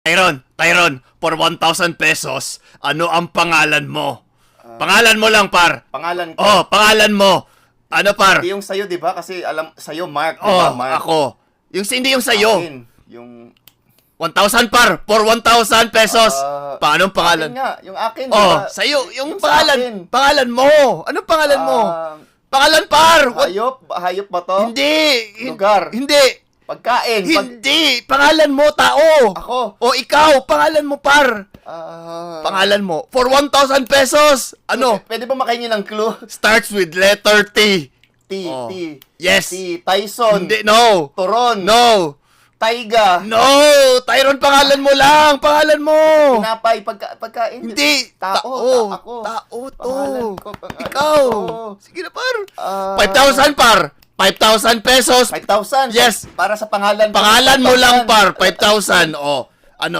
Tyron, for 1,000 pesos, ano ang pangalan mo? Pangalan mo lang, par. Pangalan ko. Oh, pangalan mo. Ano, par? Hindi yung sa'yo, di ba? Kasi alam, sa'yo, Mark. Di Oh, ba, Mark? ako. Hindi yung sa'yo. Akin, yung... 1,000, par. For 1,000 pesos. Paano ang pangalan? Akin nga, yung akin, di Oh, ba? sa'yo. Yung Yung sa pangalan. akin. Pangalan mo. Anong pangalan mo? Ah, Pangalan, par. hayop? Hayop ba to? Hindi. Lugar? Hindi. Pagkain? Hindi. Pangalan mo, tao. Ako? O ikaw, pangalan mo, par. Pangalan mo. For 1,000 pesos. Ano? Pwede ba makahingi ng clue? Starts with letter T. T, Oh. T. Yes. T. Tyson. Hindi, no. Turon. No. Taiga. No. Tyron, pangalan mo lang. Pangalan mo. Pinapay. Pagkain. Hindi. Tao. Ako. Tao to. Pangalan ko, pangalan Ikaw. ko. Sige na, par. Ah, 5,000, par. 5,000 pesos. 5,000. Yes. Para sa pangalan. Pangalan mo lang, par. 5,000. Oh.